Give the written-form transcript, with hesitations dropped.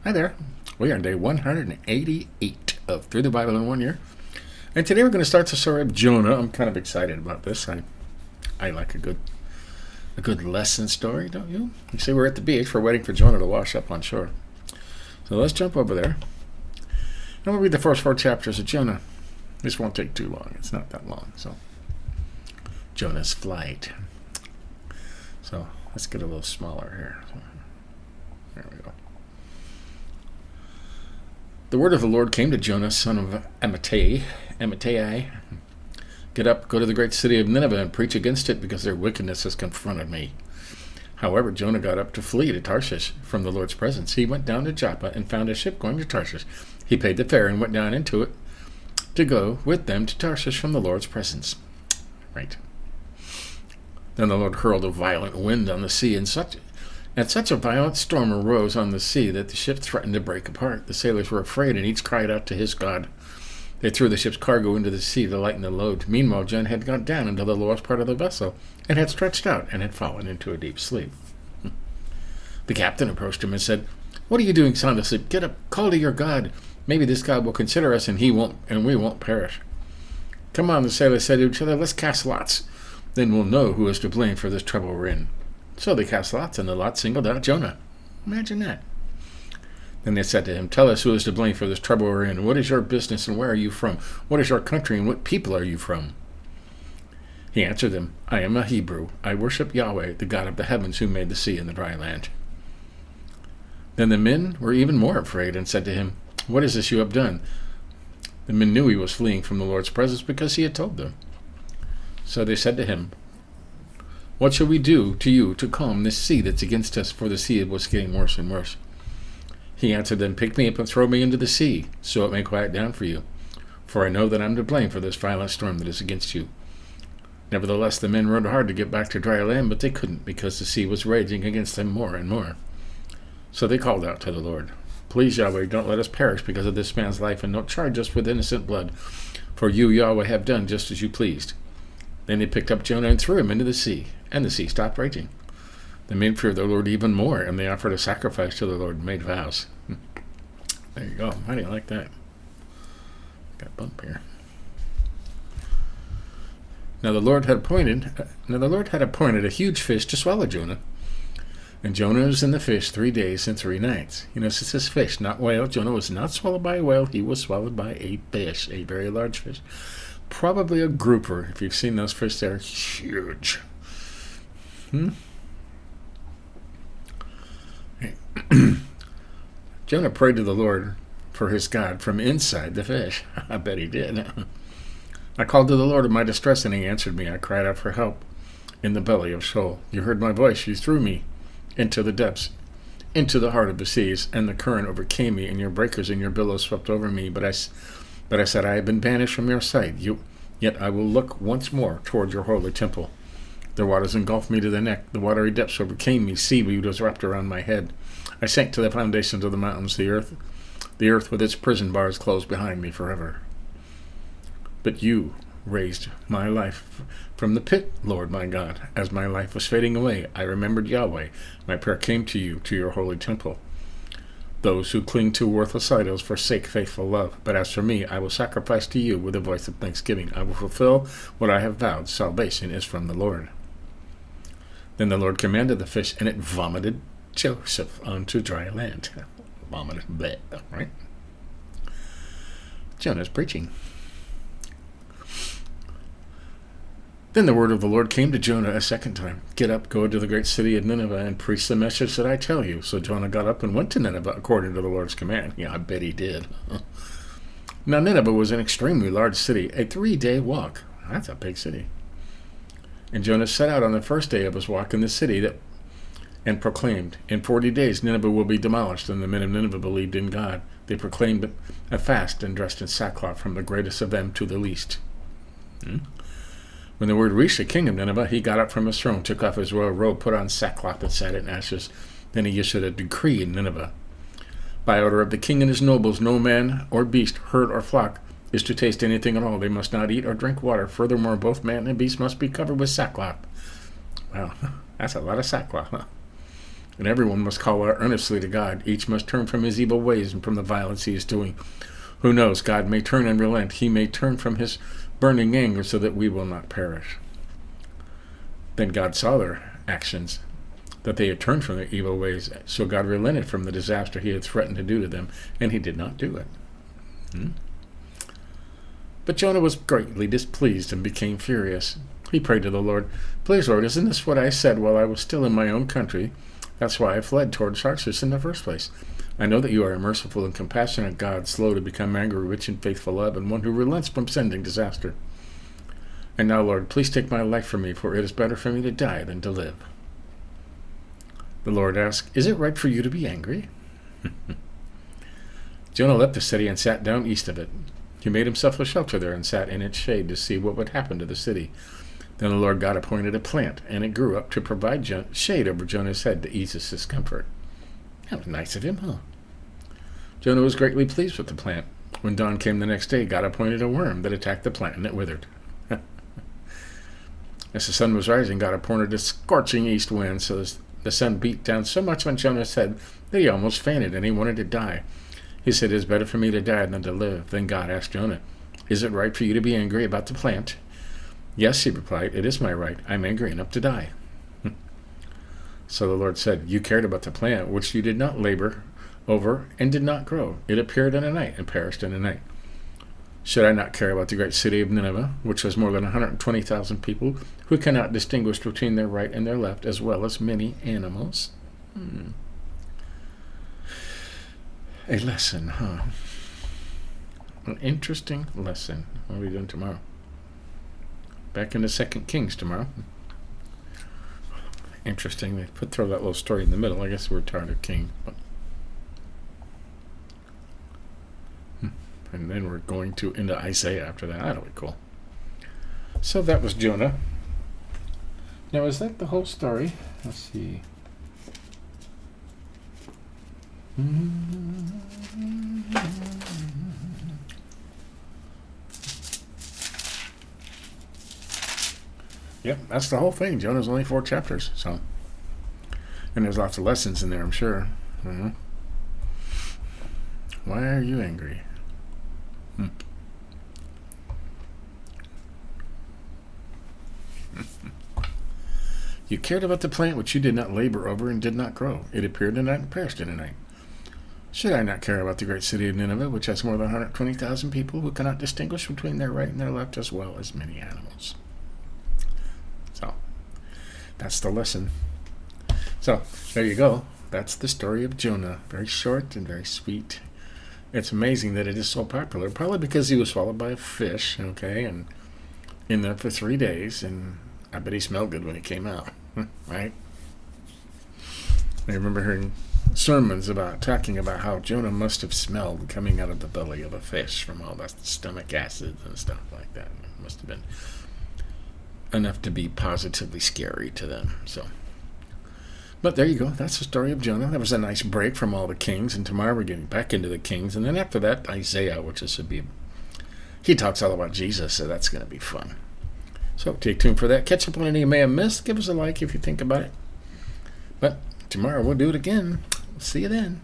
Hi there. We are on day 188 of Through the Bible in 1 Year. And today we're going to start the story of Jonah. I'm kind of excited about this. I like a good lesson story, don't you? You see, we're at the beach. We're waiting for Jonah to wash up on shore. So let's jump over there. And we'll read the first 4 chapters of Jonah. This won't take too long. It's not that long. So, Jonah's flight. So, let's get a little smaller here. There we go. The word of the Lord came to Jonah, son of Amittai. Get up, go to the great city of Nineveh, and preach against it, because their wickedness has confronted me. However, Jonah got up to flee to Tarshish from the Lord's presence. He went down to Joppa and found a ship going to Tarshish. He paid the fare and went down into it to go with them to Tarshish from the Lord's presence. Right. Then the Lord hurled a violent wind on the sea, and such a violent storm arose on the sea that the ship threatened to break apart. The sailors were afraid, and each cried out to his God. They threw the ship's cargo into the sea to lighten the load. Meanwhile, Jonah had gone down into the lowest part of the vessel, and had stretched out, and had fallen into a deep sleep. The captain approached him and said, "What are you doing, sound asleep? Get up, call to your God. Maybe this God will consider us, and we won't perish." "Come on," the sailors said to each other, "let's cast lots. Then we'll know who is to blame for this trouble we're in." So they cast lots, and the lot singled out Jonah. Imagine that. Then they said to him, "Tell us who is to blame for this trouble we're in. What is your business, and where are you from? What is your country, and what people are you from?" He answered them, "I am a Hebrew. I worship Yahweh, the God of the heavens, who made the sea and the dry land." Then the men were even more afraid, and said to him, "What is this you have done?" The men knew he was fleeing from the Lord's presence, because he had told them. So they said to him, "What shall we do to you to calm this sea that's against us?" For the sea was getting worse and worse. He answered them, "Pick me up and throw me into the sea, so it may quiet down for you. For I know that I'm to blame for this violent storm that is against you." Nevertheless, the men rowed hard to get back to dry land, but they couldn't, because the sea was raging against them more and more. So they called out to the Lord, "Please, Yahweh, don't let us perish because of this man's life, and don't charge us with innocent blood. For you, Yahweh, have done just as you pleased." Then they picked up Jonah and threw him into the sea, and the sea stopped raging. The men feared the Lord even more, and they offered a sacrifice to the Lord and made vows. There you go. How do you like that? Got a bump here. Now the Lord had appointed a huge fish to swallow Jonah. And Jonah was in the fish 3 days and 3 nights. You know, this is fish, not whale. Jonah was not swallowed by a whale. He was swallowed by a fish, a very large fish. Probably a grouper. If you've seen those fish, they're huge. Jonah prayed to the Lord for his God from inside the fish. I bet he did. "I called to the Lord in my distress, and he answered me. I cried out for help in the belly of Sheol. You heard my voice. You threw me into the depths, into the heart of the seas, and the current overcame me, and your breakers and your billows swept over me. But I said, I have been banished from your sight. Yet I will look once more toward your holy temple. The waters engulfed me to the neck. The watery depths overcame me. Seaweed was wrapped around my head. I sank to the foundations of the mountains. The earth with its prison bars closed behind me forever. But you raised my life from the pit, Lord my God. As my life was fading away, I remembered Yahweh. My prayer came to you, to your holy temple. Those who cling to worthless idols forsake faithful love. But as for me, I will sacrifice to you with a voice of thanksgiving. I will fulfill what I have vowed. Salvation is from the Lord." Then the Lord commanded the fish, and it vomited Joseph onto dry land. Vomited, bleh, right? Jonah's preaching. Then the word of the Lord came to Jonah a second time. "Get up, go to the great city of Nineveh, and preach the message that I tell you." So Jonah got up and went to Nineveh according to the Lord's command. Yeah, I bet he did. Now Nineveh was an extremely large city, a 3-day walk. That's a big city. And Jonah set out on the first day of his walk in the city and proclaimed, "In 40 days Nineveh will be demolished." And the men of Nineveh believed in God. They proclaimed a fast and dressed in sackcloth, from the greatest of them to the least. When the word reached the king of Nineveh, he got up from his throne, took off his royal robe, put on sackcloth, and sat in ashes. Then he issued a decree in Nineveh. By order of the king and his nobles, no man or beast, herd or flock, is to taste anything at all. They must not eat or drink water. Furthermore, both man and beast must be covered with sackcloth. Wow, that's a lot of sackcloth, huh? And everyone must call out earnestly to God. Each must turn from his evil ways and from the violence he is doing. Who knows? God may turn and relent. He may turn from his burning anger so that we will not perish. Then God saw their actions, that they had turned from their evil ways. So God relented from the disaster he had threatened to do to them, and he did not do it. But Jonah was greatly displeased and became furious. He prayed to the Lord, "Please, Lord, isn't this what I said while I was still in my own country? That's why I fled toward Tarshish in the first place. I know that you are a merciful and compassionate God, slow to become angry, rich in faithful love, and one who relents from sending disaster. And now, Lord, please take my life from me, for it is better for me to die than to live." The Lord asked, "Is it right for you to be angry?" Jonah left the city and sat down east of it. He made himself a shelter there and sat in its shade to see what would happen to the city. Then the Lord God appointed a plant, and it grew up to provide shade over Jonah's head to ease his discomfort. That was nice of him, huh? Jonah was greatly pleased with the plant. When dawn came the next day, God appointed a worm that attacked the plant, and it withered. As the sun was rising, God appointed a scorching east wind, so the sun beat down so much on Jonah's head that he almost fainted, and he wanted to die. He said, "It is better for me to die than to live." Then God asked Jonah, "Is it right for you to be angry about the plant?" "Yes," he replied, "it is my right. I'm angry enough to die." So the Lord said, "You cared about the plant, which you did not labor over and did not grow. It appeared in a night and perished in a night. Should I not care about the great city of Nineveh, which has more than 120,000 people who cannot distinguish between their right and their left, as well as many animals?" A lesson, huh? An interesting lesson. What are we doing tomorrow? Back into 2 Kings tomorrow. Interesting. They throw that little story in the middle. I guess we're tired of King. But and then we're going into Isaiah after that. That'll be cool. So that was Jonah. Now, is that the whole story? Let's see. Yep, that's the whole thing. Jonah's only 4 chapters, so, and there's lots of lessons in there, I'm sure. Why are you angry? You cared about the plant which you did not labor over and did not grow. It appeared in a night and perished in a night. Should I not care about the great city of Nineveh, which has more than 120,000 people who cannot distinguish between their right and their left, as well as many animals? So, that's the lesson. So, there you go. That's the story of Jonah. Very short and very sweet. It's amazing that it is so popular. Probably because he was swallowed by a fish, okay, and in there for 3 days, and I bet he smelled good when he came out, right? I remember hearing sermons talking about how Jonah must have smelled coming out of the belly of a fish from all that stomach acids and stuff like that. It must have been enough to be positively scary to them. So, but there you go. That's the story of Jonah. That was a nice break from all the kings, and tomorrow we're getting back into the kings, and then after that, Isaiah, which is he talks all about Jesus, so that's going to be fun. So stay tuned for that. Catch up on anything you may have missed. Give us a like if you think about it. But tomorrow we'll do it again. See you then.